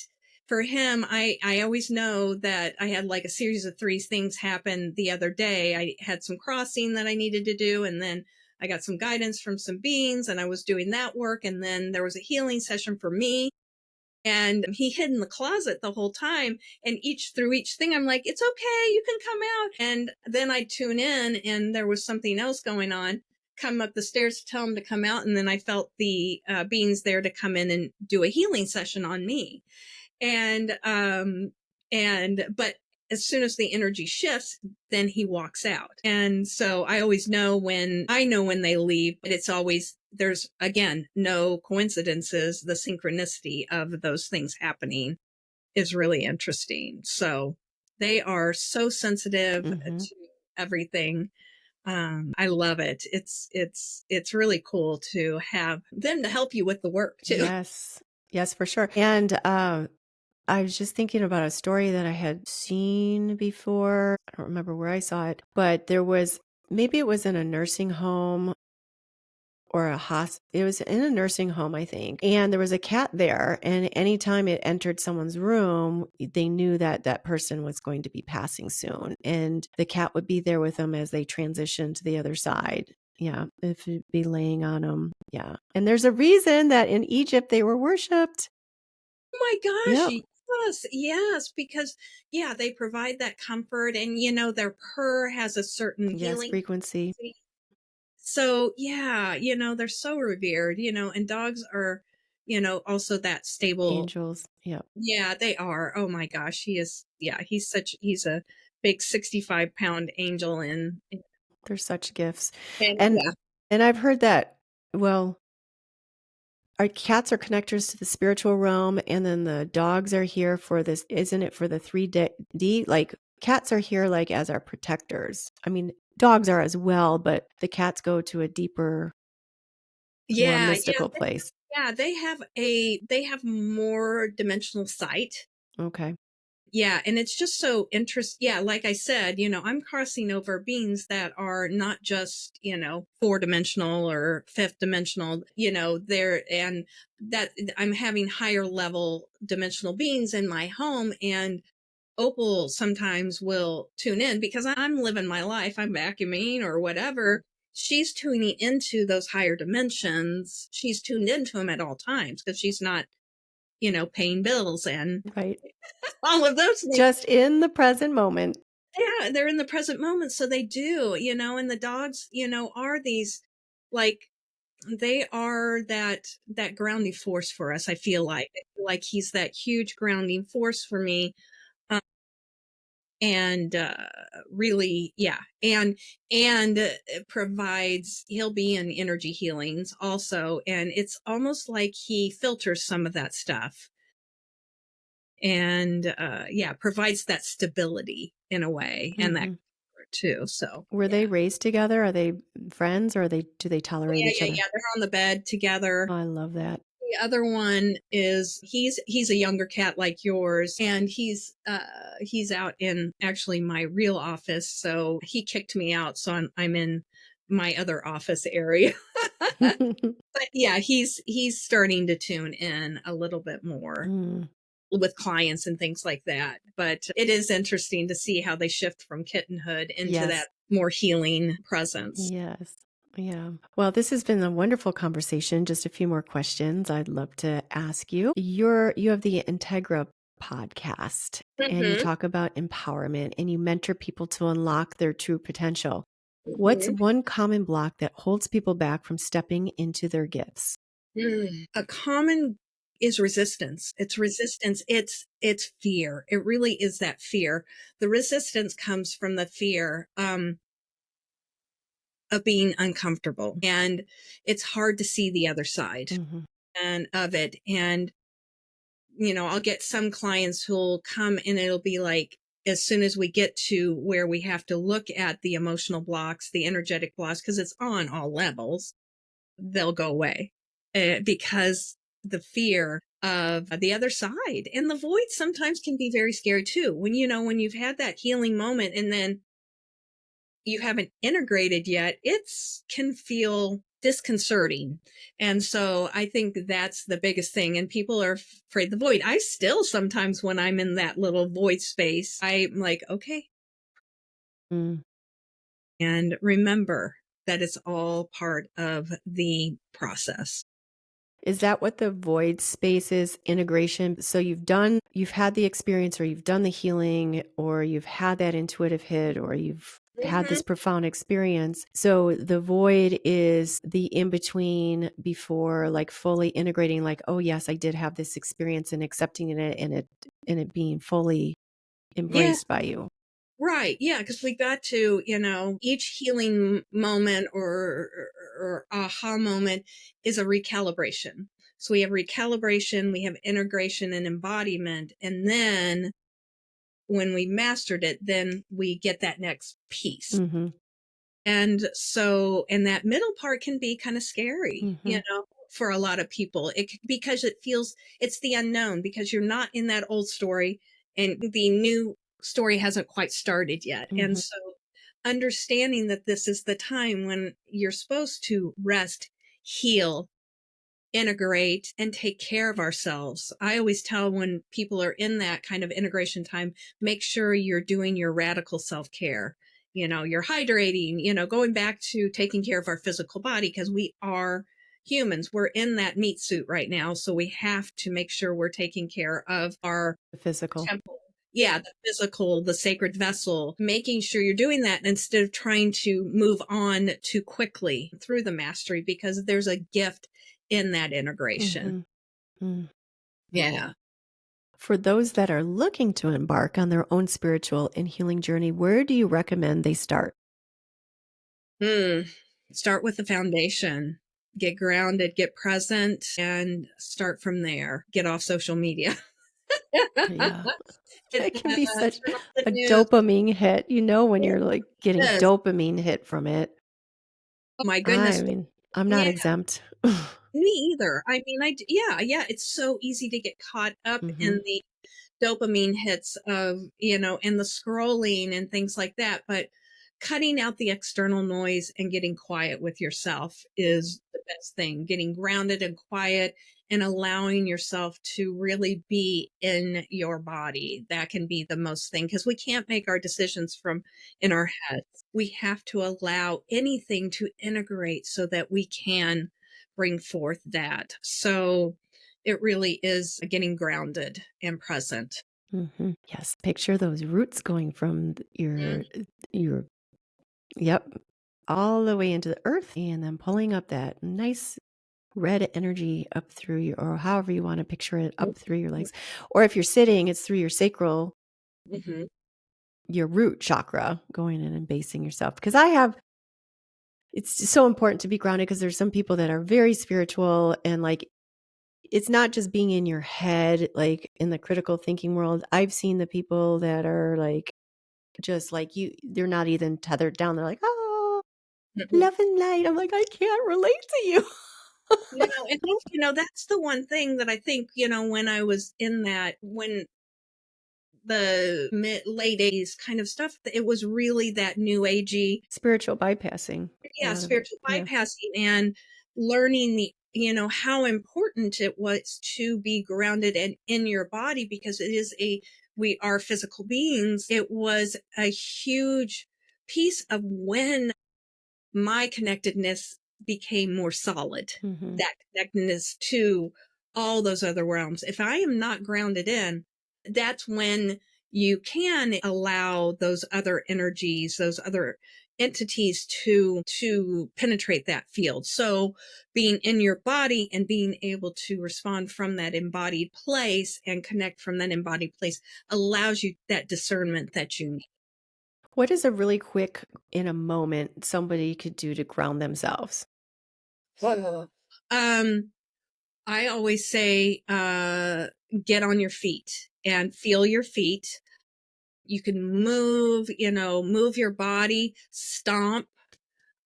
Speaker 2: for him, I always know that I had like a series of three things happen the other day. I had some crossing that I needed to do, and then I got some guidance from some beings and I was doing that work, and then there was a healing session for me, and he hid in the closet the whole time. And through each thing, I'm like, it's okay, you can come out. And then I tune in and there was something else going on, come up the stairs to tell him to come out, and then I felt the beings there to come in and do a healing session on me. And um and but as soon as the energy shifts, then he walks out. And so I know when they leave, but it's always, there's again no coincidences. The synchronicity of those things happening is really interesting. So they are so sensitive
Speaker 1: Mhm.
Speaker 2: to everything. I love it. It's really cool to have them to help you with the work too.
Speaker 1: Yes. Yes, for sure. And I was just thinking about a story that I had seen before. I don't remember where I saw it, but maybe it was in a nursing home or it was in a nursing home, I think. And there was a cat there, and anytime it entered someone's room, they knew that that person was going to be passing soon. And the cat would be there with them as they transitioned to the other side. Yeah, if it'd be laying on them. Yeah. And there's a reason that in Egypt they were worshipped.
Speaker 2: Oh my gosh,
Speaker 1: Yep.
Speaker 2: yes, yes, because yeah, they provide that comfort, and their purr has a certain
Speaker 1: Yes,
Speaker 2: healing
Speaker 1: frequency.
Speaker 2: frequency. So yeah, they're so revered, and dogs are, also that stable.
Speaker 1: Angels. Yep.
Speaker 2: Yeah, they are. Oh my gosh, he's a big 65-pound angel,
Speaker 1: They're such gifts.
Speaker 2: and
Speaker 1: And
Speaker 2: yeah.
Speaker 1: and I've heard that, well, our cats are connectors to the spiritual realm, and then the dogs are here for this, isn't it, for the 3D? Like, cats are here like as our protectors. I mean, dogs are as well, but the cats go to a deeper, more
Speaker 2: Yeah, yeah,
Speaker 1: mystical place.
Speaker 2: yeah, they have more dimensional sight.
Speaker 1: Okay.
Speaker 2: Yeah, and it's just so yeah, like I said, I'm crossing over beings that are not just, four-dimensional or fifth dimensional, they're and that I'm having higher level dimensional beings in my home. And Opal sometimes will tune in because I'm living my life, I'm vacuuming or whatever. She's tuning into those higher dimensions. She's tuned into them at all times because she's not, paying bills and
Speaker 1: Right.
Speaker 2: all of those things.
Speaker 1: Just in the present moment.
Speaker 2: Yeah, they're in the present moment, so they do, and the dogs, are these, like, they are that grounding force for us. I feel like he's that huge grounding force for me. and really, yeah, and it provides. He'll be in energy healings also, and it's almost like he filters some of that stuff, and yeah, provides that stability in a way, and that
Speaker 1: Mm-hmm.
Speaker 2: comfort too. So
Speaker 1: Were
Speaker 2: yeah.
Speaker 1: they raised together? Are they friends, or do they
Speaker 2: Oh,
Speaker 1: tolerate
Speaker 2: yeah,
Speaker 1: each
Speaker 2: yeah,
Speaker 1: other?
Speaker 2: yeah. They're on the bed
Speaker 1: Oh,
Speaker 2: together.
Speaker 1: I love that.
Speaker 2: The other one is he's a younger cat like yours, and he's out in actually my real office. So he kicked me out, so I'm in my other office area. But yeah, he's starting to tune in a little bit more
Speaker 1: Mm,
Speaker 2: with clients and things like that. But it is interesting to see how they shift from kittenhood into
Speaker 1: yes.
Speaker 2: that more healing presence.
Speaker 1: Yes. Yeah. Well, this has been a wonderful conversation. Just a few more questions I'd love to ask you. You have the Integra podcast, and you
Speaker 2: Hmm.
Speaker 1: talk about empowerment, and you mentor people to unlock their true potential. What's
Speaker 2: Hmm.
Speaker 1: one common block that holds people back from stepping into their gifts?
Speaker 2: A common is resistance. It's resistance. It's fear. It really is that fear. The resistance comes from the fear of being uncomfortable, and it's hard to see the other side
Speaker 1: Mhm.
Speaker 2: and of it. And I'll get some clients who'll come and it'll be like, as soon as we get to where we have to look at the emotional blocks, the energetic blocks, because it's on all levels, they'll go away because the fear of the other side and the void sometimes can be very scary too. When you've had that healing moment and then you haven't integrated yet, it's can feel disconcerting. And so I think that's the biggest thing. And people are afraid of the void. I still sometimes, when I'm in that little void space, I'm like, okay,
Speaker 1: Mm.
Speaker 2: and remember that it's all part of the process.
Speaker 1: Is that what the void space is? Integration. So you've had the experience, or you've done the healing, or you've had that intuitive hit, or you've had
Speaker 2: Mhm.
Speaker 1: this profound experience. So the void is the in between before like fully integrating, like, oh yes, I did have this experience, and accepting it, and it being fully
Speaker 2: Yeah.
Speaker 1: embraced by you.
Speaker 2: Right. Yeah. Because we got to, each healing moment or aha moment is a recalibration. So we have recalibration, we have integration and embodiment. And then when we mastered it, then we get that next piece.
Speaker 1: Mhm.
Speaker 2: And that middle part can be kind of scary,
Speaker 1: Mhm.
Speaker 2: for a lot of people. Because it feels it's the unknown, because you're not in that old story and the new story hasn't quite started yet. And
Speaker 1: Mhm.
Speaker 2: so understanding that this is the time when you're supposed to rest, heal, integrate, and take care of ourselves. I always tell when people are in that kind of integration time, make sure you're doing your radical self care. You're hydrating, going back to taking care of our physical body, because we are humans. We're in that meat suit right now. So we have to make sure we're taking care of our
Speaker 1: The physical.
Speaker 2: temple. Yeah, the physical, the sacred vessel, making sure you're doing that instead of trying to move on too quickly through the mastery, because there's a gift in that integration.
Speaker 1: Mhm. Mm.
Speaker 2: Yeah.
Speaker 1: For those that are looking to embark on their own spiritual and healing journey, where do you recommend they start?
Speaker 2: Hmm. Start with the foundation. Get grounded, get present, and start from there. Get off social media.
Speaker 1: Yeah. It can be such
Speaker 2: Turn off the
Speaker 1: a
Speaker 2: news.
Speaker 1: dopamine hit, when you're like getting
Speaker 2: Yes.
Speaker 1: dopamine hit from it.
Speaker 2: Oh my
Speaker 1: I
Speaker 2: goodness.
Speaker 1: mean, I'm not
Speaker 2: Yeah,
Speaker 1: exempt.
Speaker 2: me either. I mean, yeah, yeah. It's so easy to get caught up in
Speaker 1: Mhm.
Speaker 2: the dopamine hits of, and the scrolling and things like that. But cutting out the external noise and getting quiet with yourself is the best thing. Getting grounded and quiet and allowing yourself to really be in your body. That can be the most thing, because we can't make our decisions from in our heads. We have to allow anything to integrate so that we can bring forth that. So it really is getting grounded and present.
Speaker 1: Mhm. Yes, picture those roots going from
Speaker 2: Mhm.
Speaker 1: your yep, all the way into the earth, and then pulling up that nice red energy up through your, or however you want to picture it, up through your legs. Or if you're sitting, it's through your sacral
Speaker 2: Mhm.
Speaker 1: your root chakra, going in and basing yourself. Because it's so important to be grounded, because there's some people that are very spiritual, and like, it's not just being in your head, like in the critical thinking world. I've seen the people that are like, just like you, they're not even tethered down. They're like, oh, love and light. I'm like, I can't relate to you.
Speaker 2: No, and that's the one thing that I think, when I was in that, when the late 80s kind of stuff, it was really that new agey,
Speaker 1: Spiritual bypassing. A lot of it.
Speaker 2: spiritual
Speaker 1: Yeah.
Speaker 2: bypassing, and learning how important it was to be grounded and in your body, because we are physical beings. It was a huge piece of when my connectedness became more solid,
Speaker 1: Mm-hmm.
Speaker 2: that connectedness to all those other realms. If I am not grounded in, that's when you can allow those other energies, those other entities to penetrate that field. So being in your body and being able to respond from that embodied place and connect from that embodied place allows you that discernment that you need.
Speaker 1: What is a really quick, in a moment, somebody could do to ground themselves?
Speaker 2: Um, I always say, get on your feet and feel your feet. You can move your body, stomp,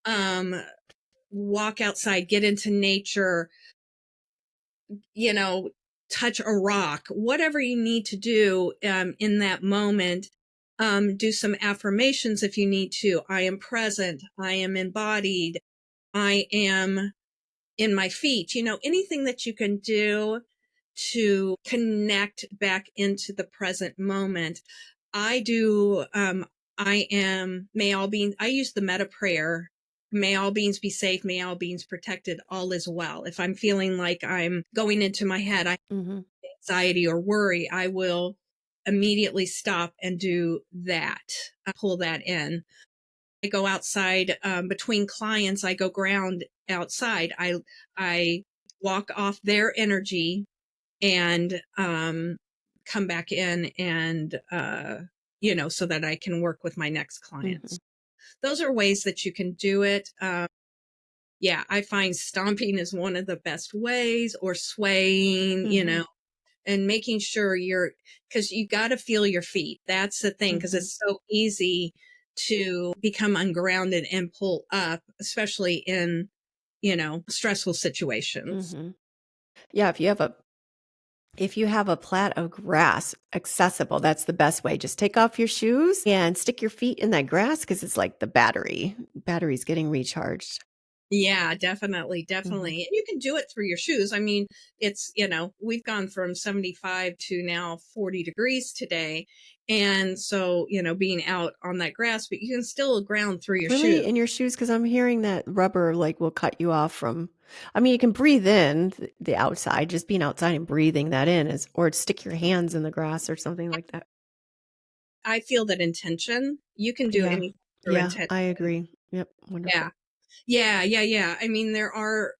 Speaker 2: um, walk outside, get into nature, touch a rock, whatever you need to do, in that moment. Do some affirmations if you need to. I am present. I am embodied. I am in my feet. Anything that you can do to connect back into the present moment. I do, may all beings, I use the meta prayer. May all beings be safe. May all beings protected. All is well. If I'm feeling like I'm going into my head, I
Speaker 1: Mm-hmm.
Speaker 2: anxiety or worry, I will immediately stop and do that. Pull that in. I go outside, between clients. I go ground outside. I walk off their energy and come back in, and so that I can work with my next
Speaker 1: Mm-hmm.
Speaker 2: clients. Those are ways that you can do it. Yeah, I find stomping is one of the best ways, or swaying,
Speaker 1: Mm-hmm.
Speaker 2: and making sure because you got to feel your feet. That's the thing, because
Speaker 1: Mm-hmm.
Speaker 2: it's so easy to become ungrounded and pull up, especially in, stressful situations.
Speaker 1: Mm-hmm. Yeah, if you have a plat of grass accessible, that's the best way. Just take off your shoes and stick your feet in that grass, because it's like the battery's getting recharged.
Speaker 2: Yeah, definitely,
Speaker 1: Mm-hmm.
Speaker 2: definitely. And you can do it through your shoes. I mean, it's, we've gone from 75 to now 40 degrees today. And so, being out on that grass, but you can still ground through your
Speaker 1: Really,
Speaker 2: shoes.
Speaker 1: in your shoes? Because I'm hearing that rubber like will cut you off from. I mean, you can breathe in the outside. Just being outside and breathing that in is, or stick your hands in the grass or something like that.
Speaker 2: I feel that intention, you can do
Speaker 1: Yeah,
Speaker 2: anything through
Speaker 1: yeah,
Speaker 2: intention.
Speaker 1: I agree. Yep,
Speaker 2: Yeah.
Speaker 1: wonderful.
Speaker 2: Yeah, yeah, yeah. I mean, there are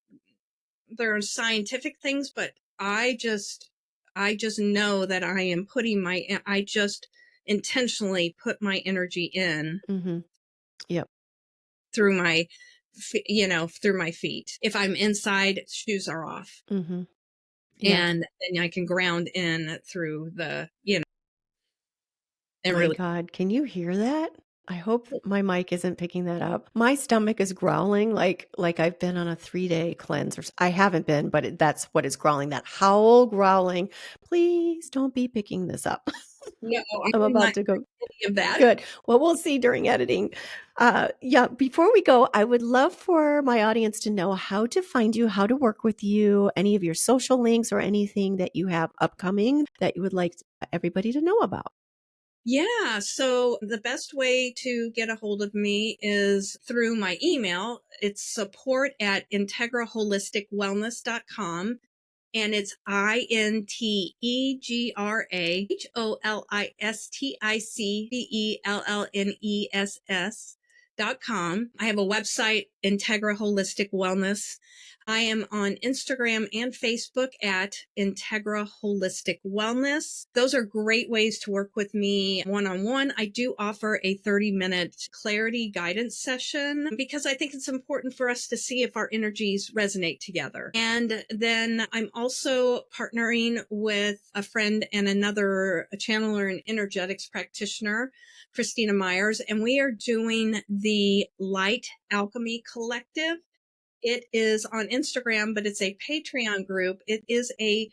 Speaker 2: scientific things, but I just know that I just intentionally put my energy in
Speaker 1: Mm-hmm. Yep.
Speaker 2: through through my feet. If I'm inside, shoes are off.
Speaker 1: Mm-hmm. Yeah.
Speaker 2: And then I can ground in through and
Speaker 1: My
Speaker 2: really.
Speaker 1: God, can you hear that? I hope my mic isn't picking that up. My stomach is growling like I've been on a 3-day cleanse, or I haven't been, but that's what is growling. That howl growling. Please don't be picking this up.
Speaker 2: No, I
Speaker 1: I'm
Speaker 2: will not
Speaker 1: about to go.
Speaker 2: do any of that.
Speaker 1: Good. Well, we'll see during editing. Yeah, before we go, I would love for my audience to know how to find you, how to work with you, any of your social links, or anything that you have upcoming that you would like everybody to know about.
Speaker 2: Yeah, so the best way to get a hold of me is through my email. It's support@integraholisticwellness.com. And it's INTEGRAHOLISTICWELLNESS integraholisticwellness.com. I have a website, Integra Holistic Wellness. I am on Instagram and Facebook at Integra Holistic Wellness. Those are great ways to work with me one-on-one. I do offer a 30-minute clarity guidance session because I think it's important for us to see if our energies resonate together. And then I'm also partnering with a friend and another channeler and energetics practitioner, Christina Myers, and we are doing the Light Alchemy Collective. It is on Instagram, but it's a Patreon group. It is a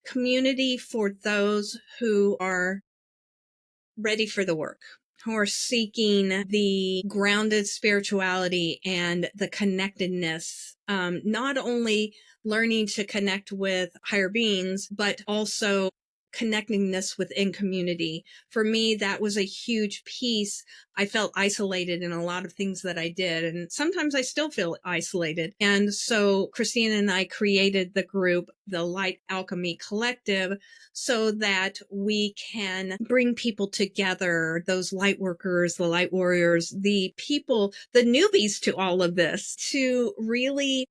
Speaker 2: community for those who are ready for the work, who are seeking the grounded spirituality and the connectedness, not only learning to connect with higher beings, but also connectingness within community. For me, that was a huge piece. I felt isolated in a lot of things that I did, and sometimes I still feel isolated. And so Christina and I created the group, the Light Alchemy Collective, so that we can bring people together, those light workers, the light warriors, the people, the newbies to all of this, to really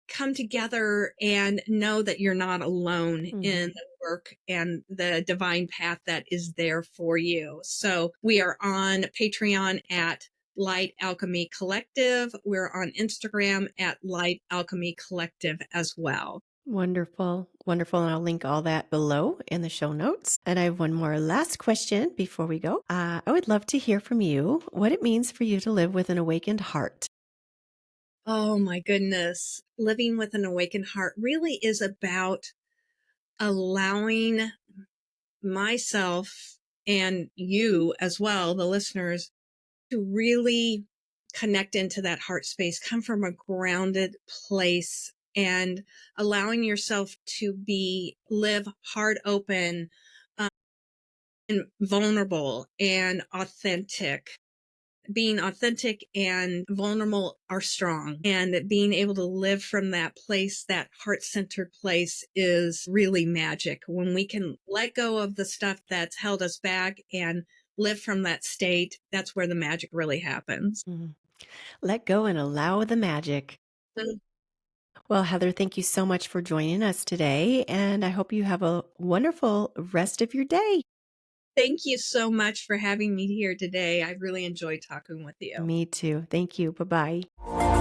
Speaker 2: come together and know that you're not alone in the work and the divine path that is there for you. So we are on Patreon at Light Alchemy Collective. We're on Instagram at Light Alchemy Collective as well.
Speaker 1: Wonderful. Wonderful. And I'll link all that below in the show notes. And I have one more last question before we go. I would love to hear from you what it means for you to live with an awakened heart.
Speaker 2: Oh my goodness. Living with an awakened heart really is about allowing myself and you as well, the listeners, to really connect into that heart space, come from a grounded place, and allowing yourself to live heart open, and vulnerable and authentic. Being authentic and vulnerable are strong, and being able to live from that place, that heart-centered place, is really magic. When we can let go of the stuff that's held us back and live from that state, that's where the magic really happens.
Speaker 1: Let go and allow the magic. Well, Heather, thank you so much for joining us today, and I hope you have a wonderful rest of your day.
Speaker 2: Thank you so much for having me here today. I really enjoyed talking with you.
Speaker 1: Me too. Thank you. Bye-bye.